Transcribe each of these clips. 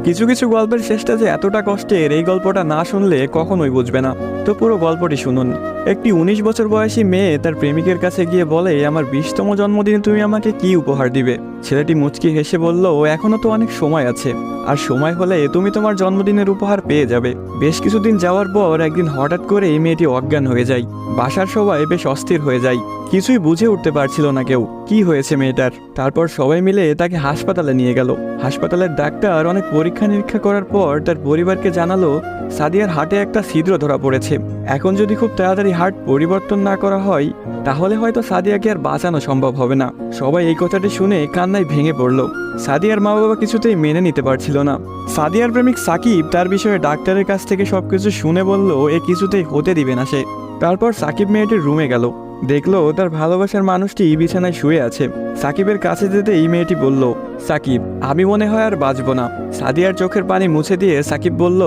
কিছু কিছু গল্পের শেষটা যে এতটা কষ্টের, এই গল্পটা না শুনলে কখনোই বুঝবে না। তো পুরো গল্পটি শুনুন। একটি 19 বছর বয়সী মেয়ে তার প্রেমিকের কাছে গিয়ে বলে, আমার 20তম জন্মদিনে তুমি আমাকে কি উপহার দিবে? ছেলেটি মুচকি হেসে বলল, এখনো তো অনেক সময় আছে, আর সময় হলে তুমি তোমার জন্মদিনের উপহার পেয়ে যাবে। বেশ কিছুদিন যাওয়ার পর একদিন হঠাৎ করে এই মেয়েটি অজ্ঞান হয়ে যায়। বাসার সবাই বেশ অস্থির হয়ে যায়, কিছুই বুঝে উঠতে পারছিল না কেউ কি হয়েছে মেয়েটার। তারপর সবাই মিলে তাকে হাসপাতালে নিয়ে গেল। হাসপাতালের ডাক্তার অনেক পরীক্ষা নিরীক্ষা করার পর তার পরিবারকে জানালো, সাদিয়ার হার্টে একটা ছিদ্র ধরা পড়েছে। এখন যদি খুব তাড়াতাড়ি হার্ট পরিবর্তন না করা হয়, তাহলে হয়তো সাদিয়াকে আর বাঁচানো সম্ভব হবে না। সবাই এই কথাটি শুনে কান্নায় ভেঙে পড়ল। সাদিয়ার মা বাবা কিছুতেই মেনে নিতে পারছিল না। সাদিয়ার প্রেমিক সাকিব তার বিষয়ে ডাক্তারের কাছ থেকে সবকিছু শুনে বলল, এ কিছুতেই হতে দিবে না সে। তারপর সাকিব মেয়েটির রুমে গেল, দেখলো তার ভালোবাসার মানুষটি বিছানায় শুয়ে আছে। সাকিবের কাছে যেতেই মেয়েটি বলল, সাকিব, আমি মনে হয় আর বাঁচবো না। সাদিয়ার চোখের পানি মুছে দিয়ে সাকিব বলল,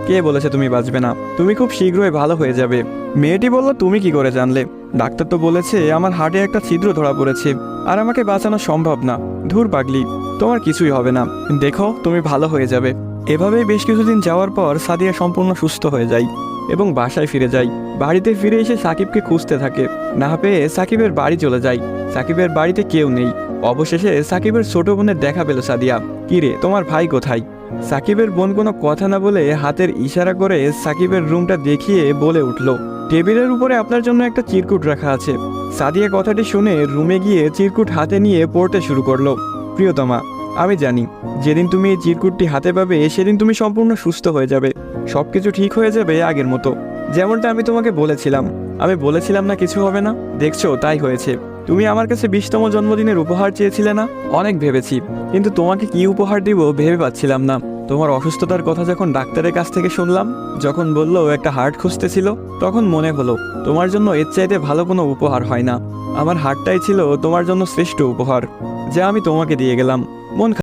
কে বলেছে তুমি বাঁচবে না? তুমি খুব শীঘ্রই ভালো হয়ে যাবে। মেয়েটি বলল, তুমি কি করে জানলে? ডাক্তার তো বলেছে আমার হার্টে একটা ছিদ্র ধরা পড়েছে, আর আমাকে বাঁচানো সম্ভব না। ধুর পাগলি, তোমার কিছুই হবে না, দেখো তুমি ভালো হয়ে যাবে। এভাবেই বেশ কিছুদিন যাওয়ার পর সাদিয়া সম্পূর্ণ সুস্থ হয়ে যায় এবং বাসায় ফিরে যায়। বাড়িতে ফিরে এসে সাকিবকে খুঁজতে থাকে, না পেয়ে সাকিবের বাড়ি চলে যায়। সাকিবের বাড়িতে কেউ নেই। অবশেষে সাকিবের ছোট বোনের দেখা পেল সাদিয়া। কিরে, তোমার ভাই কোথায়? সাকিবের বোন কোনো কথা না বলে হাতের ইশারা করে সাকিবের রুমটা দেখিয়ে বলে উঠল, টেবিলের উপরে আপনার জন্য একটা চিরকুট রাখা আছে। সাদিয়া কথাটি শুনে রুমে গিয়ে চিরকুট হাতে নিয়ে পড়তে শুরু করলো। প্রিয়তমা, আমি জানি যেদিন তুমি এই চিরকুটটি হাতে পাবে সেদিন তুমি সম্পূর্ণ সুস্থ হয়ে যাবে, সবকিছু ঠিক হয়ে যাবে আগের মতো, যেমনটা আমি তোমাকে বলেছিলাম। আমি বলেছিলাম না কিছু হবে না, দেখছো তাই হয়েছে। তুমি আমার কাছে 20তম জন্মদিনের উপহার চেয়েছিলে না? অনেক ভেবেছি, কিন্তু তোমাকে কি উপহার দিব ভেবে পাচ্ছিলাম না। তোমার অসুস্থতার কথা যখন ডাক্তারের কাছ থেকে শুনলাম, যখন বললো একটা হার্ট খুঁজতেছিল, তখন মনে হলো তোমার জন্য এর চাইতে ভালো কোনো উপহার হয় না। আমার হার্টটাই ছিল তোমার জন্য শ্রেষ্ঠ উপহার, যা আমি তোমাকে দিয়ে গেলাম। মন